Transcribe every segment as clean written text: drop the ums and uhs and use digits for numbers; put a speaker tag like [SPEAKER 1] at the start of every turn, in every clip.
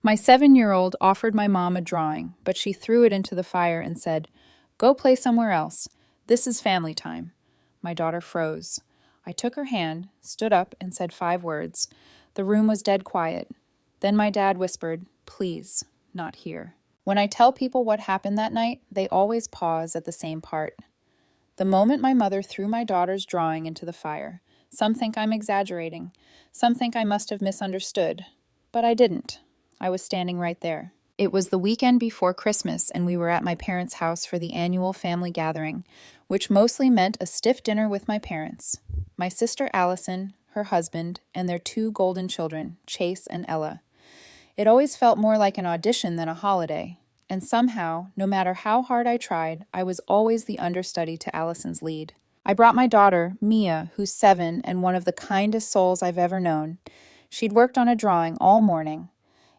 [SPEAKER 1] My 7-year-old offered my mom a drawing, but she threw it into the fire and said, "Go play somewhere else. This is family time." My daughter froze. I took her hand, stood up, and said 5 words. The room was dead quiet. Then my dad whispered, "Please, not here." When I tell people what happened that night, they always pause at the same part. The moment my mother threw my daughter's drawing into the fire. Some think I'm exaggerating. Some think I must have misunderstood. But I didn't. I was standing right there. It was the weekend before Christmas, and we were at my parents' house for the annual family gathering, which mostly meant a stiff dinner with my parents. My sister Allison, her husband, and their 2 golden children, Chase and Ella. It always felt more like an audition than a holiday. And somehow, no matter how hard I tried, I was always the understudy to Allison's lead. I brought my daughter, Mia, who's 7 and one of the kindest souls I've ever known. She'd worked on a drawing all morning.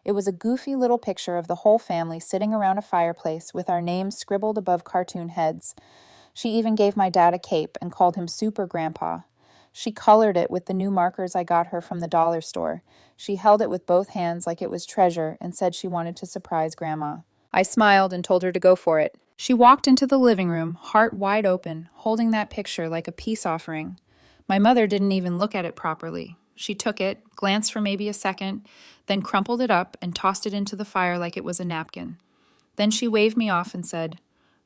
[SPEAKER 1] It was a goofy little picture of the whole family sitting around a fireplace with our names scribbled above cartoon heads. She even gave my dad a cape and called him Super Grandpa. She colored it with the new markers I got her from the dollar store. She held it with both hands like it was treasure and said she wanted to surprise Grandma. I smiled and told her to go for it. She walked into the living room, heart wide open, holding that picture like a peace offering. My mother didn't even look at it properly. She took it, glanced for maybe a second, then crumpled it up and tossed it into the fire like it was a napkin. Then she waved me off and said,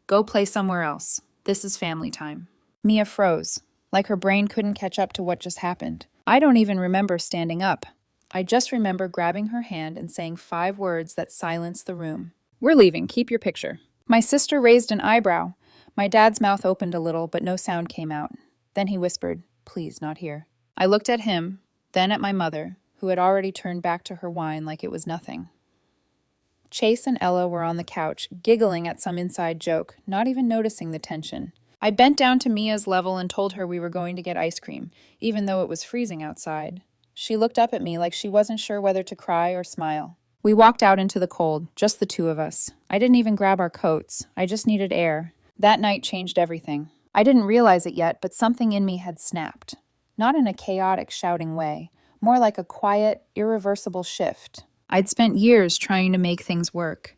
[SPEAKER 1] "Go play somewhere else. This is family time." Mia froze, like her brain couldn't catch up to what just happened. I don't even remember standing up. I just remember grabbing her hand and saying 5 words that silenced the room. "We're leaving. Keep your picture." My sister raised an eyebrow. My dad's mouth opened a little, but no sound came out. Then he whispered, "Please, not here." I looked at him, then at my mother, who had already turned back to her wine like it was nothing. Chase and Ella were on the couch, giggling at some inside joke, not even noticing the tension. I bent down to Mia's level and told her we were going to get ice cream, even though it was freezing outside. She looked up at me like she wasn't sure whether to cry or smile. We walked out into the cold, just the 2 of us. I didn't even grab our coats. I just needed air. That night changed everything. I didn't realize it yet, but something in me had snapped. Not in a chaotic, shouting way, more like a quiet, irreversible shift. I'd spent years trying to make things work,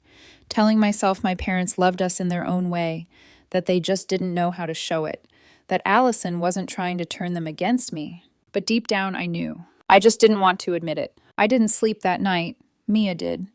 [SPEAKER 1] telling myself my parents loved us in their own way, that they just didn't know how to show it, that Allison wasn't trying to turn them against me. But deep down, I knew. I just didn't want to admit it. I didn't sleep that night. Mia did.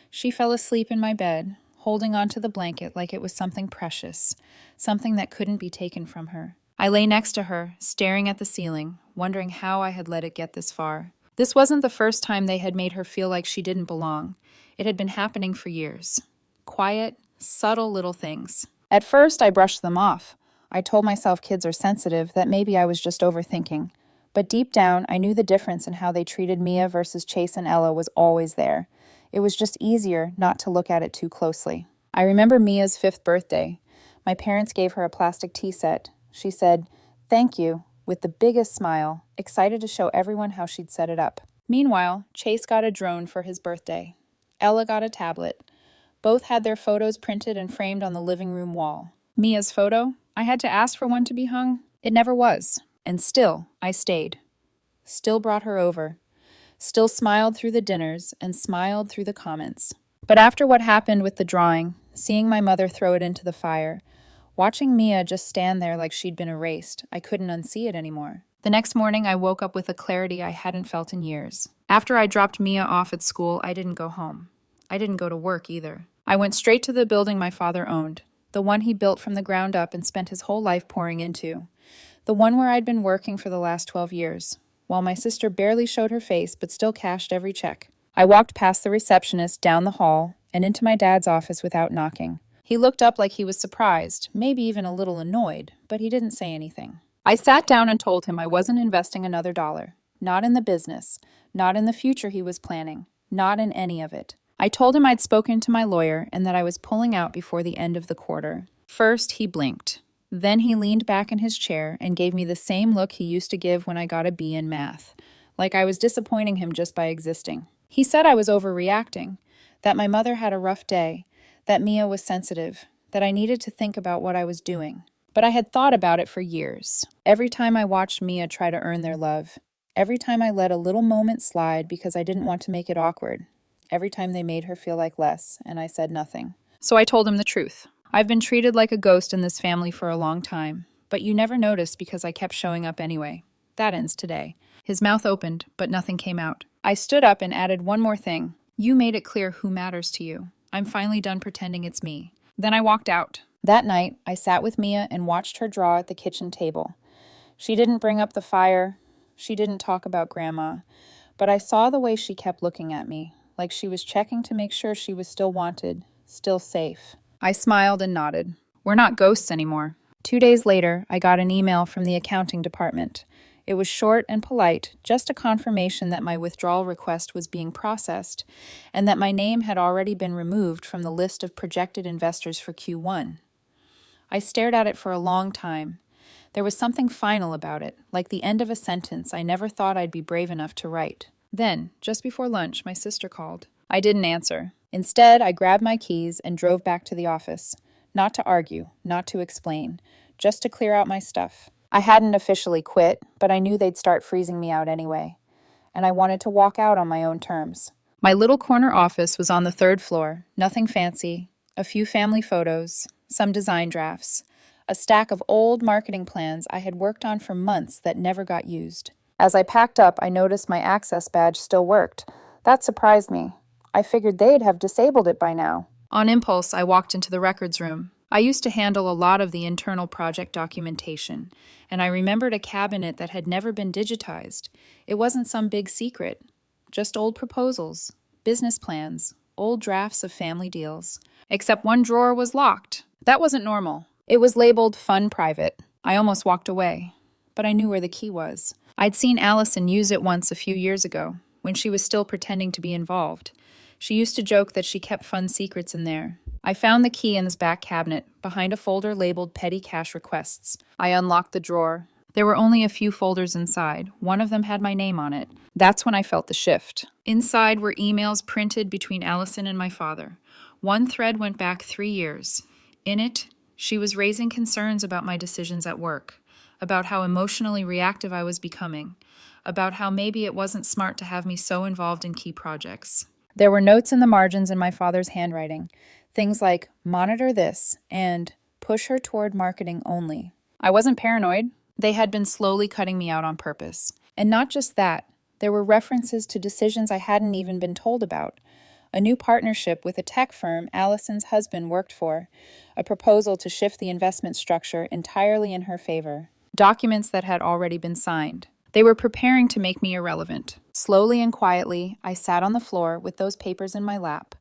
[SPEAKER 1] She fell asleep in my bed, holding onto the blanket like it was something precious, something that couldn't be taken from her. I lay next to her, staring at the ceiling, wondering how I had let it get this far. This wasn't the first time they had made her feel like she didn't belong. It had been happening for years. Quiet, subtle little things. At first, I brushed them off. I told myself kids are sensitive, that maybe I was just overthinking. But deep down, I knew the difference in how they treated Mia versus Chase and Ella was always there. It was just easier not to look at it too closely. I remember Mia's 5th birthday. My parents gave her a plastic tea set. She said, "Thank you," with the biggest smile, excited to show everyone how she'd set it up. Meanwhile, Chase got a drone for his birthday. Ella got a tablet. Both had their photos printed and framed on the living room wall. Mia's photo? I had to ask for one to be hung. It never was. And still, I stayed. Still brought her over. Still smiled through the dinners and smiled through the comments. But after what happened with the drawing, seeing my mother throw it into the fire, watching Mia just stand there like she'd been erased, I couldn't unsee it anymore. The next morning, I woke up with a clarity I hadn't felt in years. After I dropped Mia off at school, I didn't go home. I didn't go to work either. I went straight to the building my father owned, the one he built from the ground up and spent his whole life pouring into. The one where I'd been working for the last 12 years, while my sister barely showed her face but still cashed every check. I walked past the receptionist, down the hall, and into my dad's office without knocking. He looked up like he was surprised, maybe even a little annoyed, but he didn't say anything. I sat down and told him I wasn't investing another dollar. Not in the business, not in the future he was planning, not in any of it. I told him I'd spoken to my lawyer and that I was pulling out before the end of the quarter. First, he blinked. Then he leaned back in his chair and gave me the same look he used to give when I got a B in math, like I was disappointing him just by existing. He said I was overreacting, that my mother had a rough day, that Mia was sensitive, that I needed to think about what I was doing. But I had thought about it for years. Every time I watched Mia try to earn their love, every time I let a little moment slide because I didn't want to make it awkward, every time they made her feel like less, and I said nothing. So I told him the truth. I've been treated like a ghost in this family for a long time, but you never noticed because I kept showing up anyway. That ends today. His mouth opened, but nothing came out. I stood up and added one more thing. You made it clear who matters to you. I'm finally done pretending it's me. Then I walked out. That night, I sat with Mia and watched her draw at the kitchen table. She didn't bring up the fire. She didn't talk about Grandma. But I saw the way she kept looking at me, like she was checking to make sure she was still wanted, still safe. I smiled and nodded. We're not ghosts anymore. 2 days later, I got an email from the accounting department. It was short and polite, just a confirmation that my withdrawal request was being processed and that my name had already been removed from the list of projected investors for Q1. I stared at it for a long time. There was something final about it, like the end of a sentence I never thought I'd be brave enough to write. Then, just before lunch, my sister called. I didn't answer. Instead, I grabbed my keys and drove back to the office. Not to argue, not to explain, just to clear out my stuff. I hadn't officially quit, but I knew they'd start freezing me out anyway. And I wanted to walk out on my own terms. My little corner office was on the 3rd floor, nothing fancy, a few family photos, some design drafts, a stack of old marketing plans I had worked on for months that never got used. As I packed up, I noticed my access badge still worked. That surprised me. I figured they'd have disabled it by now. On impulse, I walked into the records room. I used to handle a lot of the internal project documentation, and I remembered a cabinet that had never been digitized. It wasn't some big secret, just old proposals, business plans, old drafts of family deals. Except one drawer was locked. That wasn't normal. It was labeled Fun Private. I almost walked away, but I knew where the key was. I'd seen Allison use it once a few years ago, when she was still pretending to be involved. She used to joke that she kept fun secrets in there. I found the key in this back cabinet, behind a folder labeled Petty Cash Requests. I unlocked the drawer. There were only a few folders inside. One of them had my name on it. That's when I felt the shift. Inside were emails printed between Allison and my father. One thread went back 3 years. In it, she was raising concerns about my decisions at work, about how emotionally reactive I was becoming, about how maybe it wasn't smart to have me so involved in key projects. There were notes in the margins in my father's handwriting. Things like, monitor this, and push her toward marketing only. I wasn't paranoid. They had been slowly cutting me out on purpose. And not just that, there were references to decisions I hadn't even been told about. A new partnership with a tech firm Allison's husband worked for, a proposal to shift the investment structure entirely in her favor, documents that had already been signed. They were preparing to make me irrelevant. Slowly and quietly, I sat on the floor with those papers in my lap,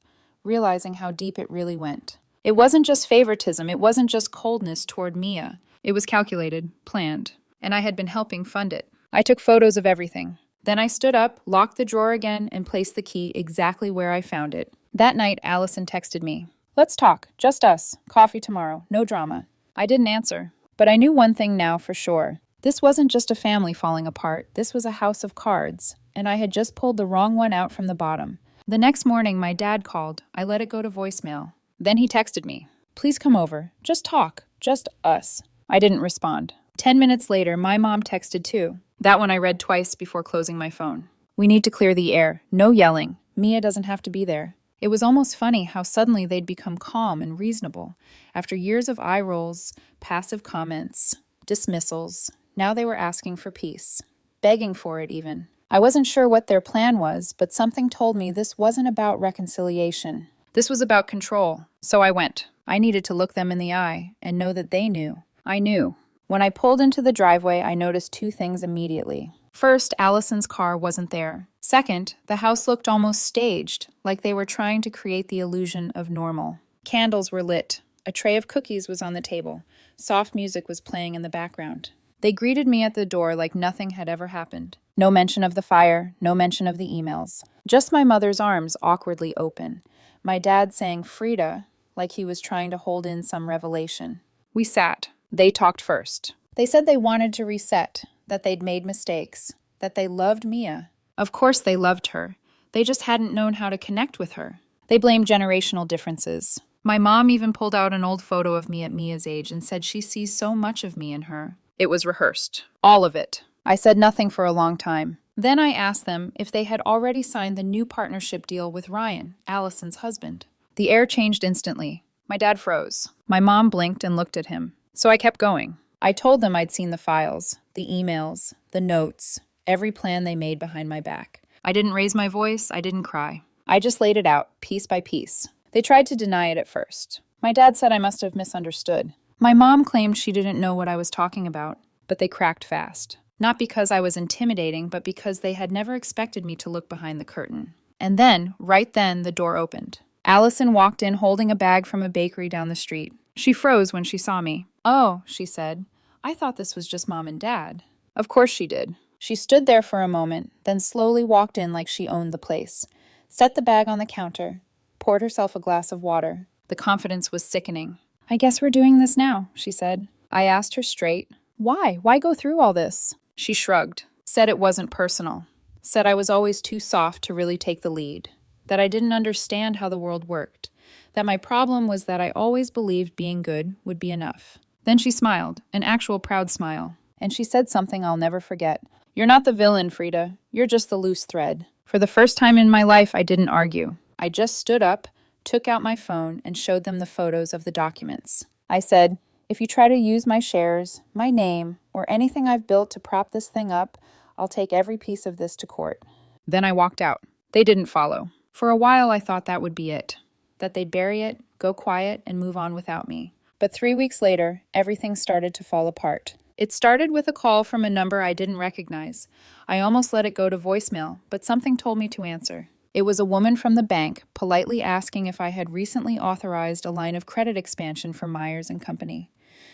[SPEAKER 1] realizing how deep it really went. It wasn't just favoritism, it wasn't just coldness toward Mia. It was calculated, planned, and I had been helping fund it. I took photos of everything. Then I stood up, locked the drawer again, and placed the key exactly where I found it. That night, Allison texted me. Let's talk, just us, coffee tomorrow, no drama. I didn't answer, but I knew one thing now for sure. This wasn't just a family falling apart, this was a house of cards, and I had just pulled the wrong one out from the bottom. The next morning, my dad called. I let it go to voicemail. Then he texted me. Please come over. Just talk. Just us. I didn't respond. 10 minutes later, my mom texted too. That one I read twice before closing my phone. We need to clear the air. No yelling. Mia doesn't have to be there. It was almost funny how suddenly they'd become calm and reasonable. After years of eye rolls, passive comments, dismissals, now they were asking for peace. Begging for it even. I wasn't sure what their plan was, but something told me this wasn't about reconciliation. This was about control. So I went. I needed to look them in the eye and know that they knew. I knew. When I pulled into the driveway, I noticed 2 things immediately. First, Allison's car wasn't there. Second, the house looked almost staged, like they were trying to create the illusion of normal. Candles were lit. A tray of cookies was on the table. Soft music was playing in the background. They greeted me at the door like nothing had ever happened. No mention of the fire, no mention of the emails. Just my mother's arms awkwardly open. My dad saying Frida, like he was trying to hold in some revelation. We sat. They talked first. They said they wanted to reset, that they'd made mistakes, that they loved Mia. Of course they loved her. They just hadn't known how to connect with her. They blamed generational differences. My mom even pulled out an old photo of me at Mia's age and said she sees so much of me in her. It was rehearsed. All of it. I said nothing for a long time. Then I asked them if they had already signed the new partnership deal with Ryan, Allison's husband. The air changed instantly. My dad froze. My mom blinked and looked at him. So I kept going. I told them I'd seen the files, the emails, the notes, every plan they made behind my back. I didn't raise my voice, I didn't cry. I just laid it out, piece by piece. They tried to deny it at first. My dad said I must have misunderstood. My mom claimed she didn't know what I was talking about, but they cracked fast. Not because I was intimidating, but because they had never expected me to look behind the curtain. And then, right then, the door opened. Allison walked in holding a bag from a bakery down the street. She froze when she saw me. "Oh," she said, "I thought this was just Mom and Dad." Of course she did. She stood there for a moment, then slowly walked in like she owned the place, set the bag on the counter, poured herself a glass of water. The confidence was sickening. "I guess we're doing this now," she said. I asked her straight, "Why? Why go through all this?" She shrugged, said it wasn't personal, said I was always too soft to really take the lead, that I didn't understand how the world worked, that my problem was that I always believed being good would be enough. Then she smiled, an actual proud smile, and she said something I'll never forget. "You're not the villain, Frida. You're just the loose thread." For the first time in my life, I didn't argue. I just stood up, took out my phone, and showed them the photos of the documents. I said, "If you try to use my shares, my name, or anything I've built to prop this thing up, I'll take every piece of this to court." Then I walked out. They didn't follow. For a while, I thought that would be it, that they'd bury it, go quiet, and move on without me. But 3 weeks later, everything started to fall apart. It started with a call from a number I didn't recognize. I almost let it go to voicemail, but something told me to answer. It was a woman from the bank, politely asking if I had recently authorized a line of credit expansion for Myers & Company.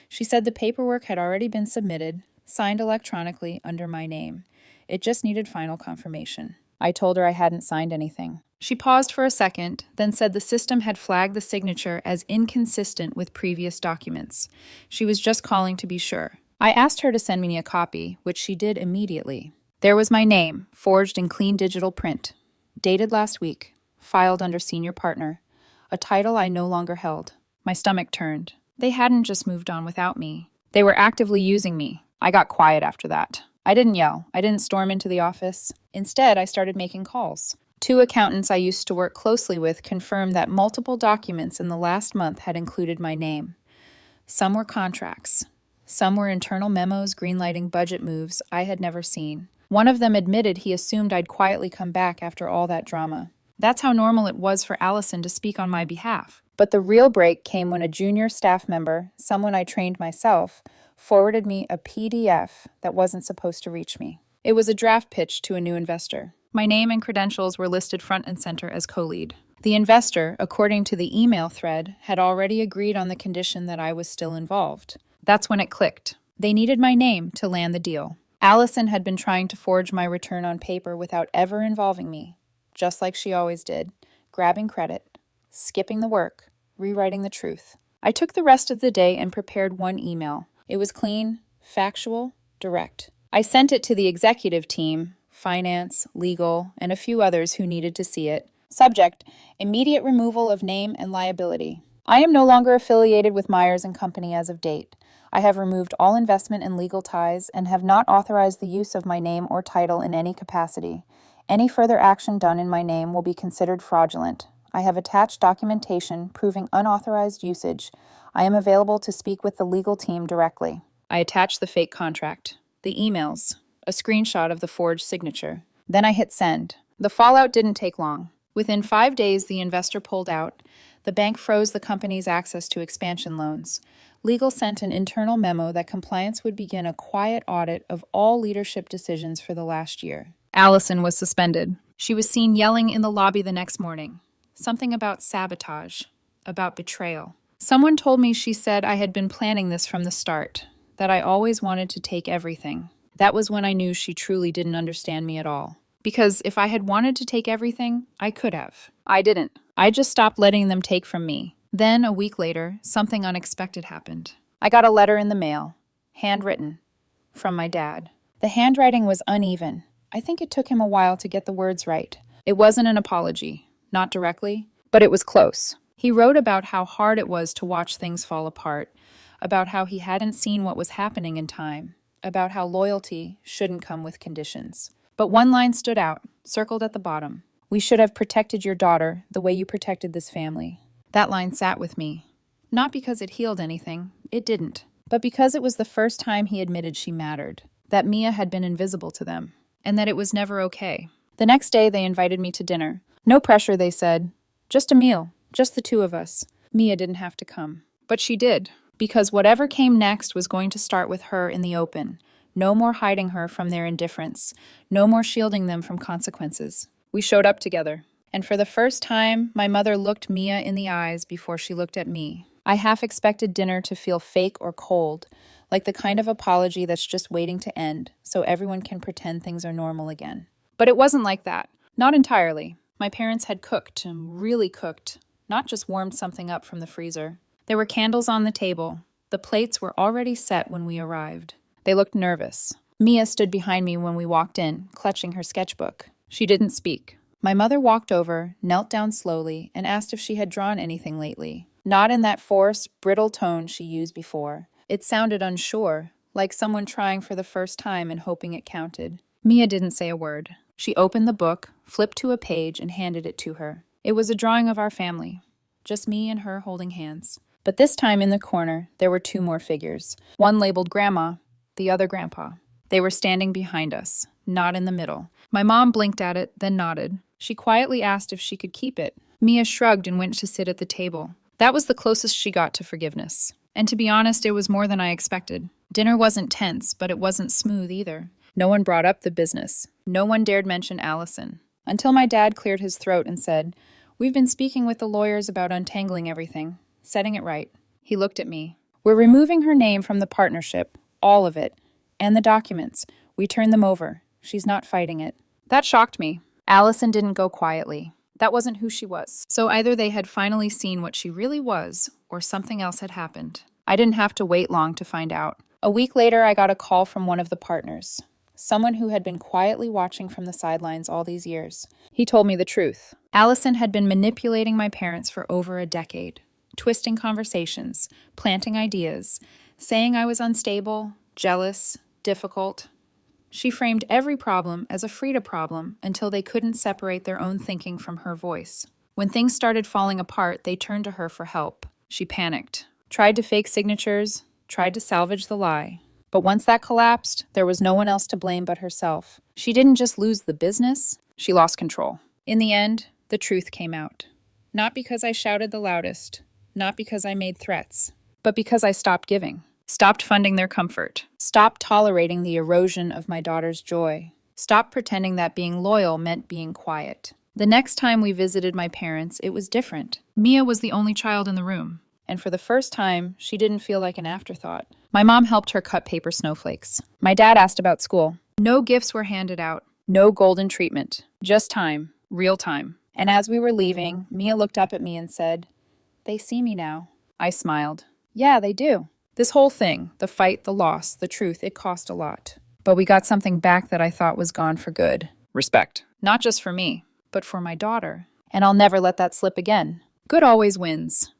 [SPEAKER 1] She said the paperwork had already been submitted, signed electronically under my name. It just needed final confirmation. I told her I hadn't signed anything. She paused for a second, then said the system had flagged the signature as inconsistent with previous documents. She was just calling to be sure. I asked her to send me a copy, which she did immediately. There was my name, forged in clean digital print. Dated last week, filed under senior partner, a title I no longer held. My stomach turned. They hadn't just moved on without me. They were actively using me. I got quiet after that. I didn't yell. I didn't storm into the office. Instead, I started making calls. 2 accountants I used to work closely with confirmed that multiple documents in the last month had included my name. Some were contracts. Some were internal memos greenlighting budget moves I had never seen. One of them admitted he assumed I'd quietly come back after all that drama. That's how normal it was for Allison to speak on my behalf. But the real break came when a junior staff member, someone I trained myself, forwarded me a PDF that wasn't supposed to reach me. It was a draft pitch to a new investor. My name and credentials were listed front and center as co-lead. The investor, according to the email thread, had already agreed on the condition that I was still involved. That's when it clicked. They needed my name to land the deal. Allison had been trying to forge my return on paper without ever involving me, just like she always did, grabbing credit, skipping the work, rewriting the truth. I took the rest of the day and prepared one email. It was clean, factual, direct. I sent it to the executive team, finance, legal, and a few others who needed to see it. Subject: immediate removal of name and liability. I am no longer affiliated with Myers & Company as of date. I have removed all investment and legal ties and have not authorized the use of my name or title in any capacity. Any further action done in my name will be considered fraudulent. I have attached documentation proving unauthorized usage. I am available to speak with the legal team directly. I attached the fake contract, the emails, a screenshot of the forged signature. Then I hit send. The fallout didn't take long. Within 5 days, the investor pulled out. The bank froze the company's access to expansion loans. Legal sent an internal memo that compliance would begin a quiet audit of all leadership decisions for the last year. Allison was suspended. She was seen yelling in the lobby the next morning. Something about sabotage, about betrayal. Someone told me she said I had been planning this from the start, that I always wanted to take everything. That was when I knew she truly didn't understand me at all. Because if I had wanted to take everything, I could have. I didn't. I just stopped letting them take from me. Then, a week later, something unexpected happened. I got a letter in the mail, handwritten, from my dad. The handwriting was uneven. I think it took him a while to get the words right. It wasn't an apology, not directly, but it was close. He wrote about how hard it was to watch things fall apart, about how he hadn't seen what was happening in time, about how loyalty shouldn't come with conditions. But one line stood out, circled at the bottom. We should have protected your daughter the way you protected this family. That line sat with me. Not because it healed anything, it didn't, but because it was the first time he admitted she mattered, that Mia had been invisible to them, and that it was never okay. The next day, they invited me to dinner. No pressure, they said. Just a meal, just the two of us. Mia didn't have to come. But she did, because whatever came next was going to start with her in the open. No more hiding her from their indifference. No more shielding them from consequences. We showed up together. And for the first time, my mother looked Mia in the eyes before she looked at me. I half expected dinner to feel fake or cold, like the kind of apology that's just waiting to end, so everyone can pretend things are normal again. But it wasn't like that. Not entirely. My parents had cooked, and really cooked, not just warmed something up from the freezer. There were candles on the table. The plates were already set when we arrived. They looked nervous. Mia stood behind me when we walked in, clutching her sketchbook. She didn't speak. My mother walked over, knelt down slowly, and asked if she had drawn anything lately. Not in that forced, brittle tone she used before. It sounded unsure, like someone trying for the first time and hoping it counted. Mia didn't say a word. She opened the book, flipped to a page, and handed it to her. It was a drawing of our family, just me and her holding hands. But this time in the corner, there were two more figures. One labeled Grandma, the other Grandpa. They were standing behind us, not in the middle. My mom blinked at it, then nodded. She quietly asked if she could keep it. Mia shrugged and went to sit at the table. That was the closest she got to forgiveness. And to be honest, it was more than I expected. Dinner wasn't tense, but it wasn't smooth either. No one brought up the business. No one dared mention Allison. Until my dad cleared his throat and said, "We've been speaking with the lawyers about untangling everything, setting it right." He looked at me. "We're removing her name from the partnership, all of it, and the documents. We turned them over. She's not fighting it." That shocked me. Allison didn't go quietly. That wasn't who she was. So either they had finally seen what she really was, or something else had happened. I didn't have to wait long to find out. A week later, I got a call from one of the partners, someone who had been quietly watching from the sidelines all these years. He told me the truth. Allison had been manipulating my parents for over a decade, twisting conversations, planting ideas, saying I was unstable, jealous, difficult. She framed every problem as a Frida problem until they couldn't separate their own thinking from her voice. When things started falling apart, they turned to her for help. She panicked, tried to fake signatures, tried to salvage the lie. But once that collapsed, there was no one else to blame but herself. She didn't just lose the business, she lost control. In the end, the truth came out. Not because I shouted the loudest, not because I made threats, but because I stopped giving. Stopped funding their comfort. Stopped tolerating the erosion of my daughter's joy. Stopped pretending that being loyal meant being quiet. The next time we visited my parents, it was different. Mia was the only child in the room, and for the first time, she didn't feel like an afterthought. My mom helped her cut paper snowflakes. My dad asked about school. No gifts were handed out. No golden treatment. Just time. Real time. And as we were leaving, Mia looked up at me and said, "They see me now." I smiled. "Yeah, they do." This whole thing, the fight, the loss, the truth, it cost a lot. But we got something back that I thought was gone for good. Respect. Not just for me, but for my daughter. And I'll never let that slip again. Good always wins.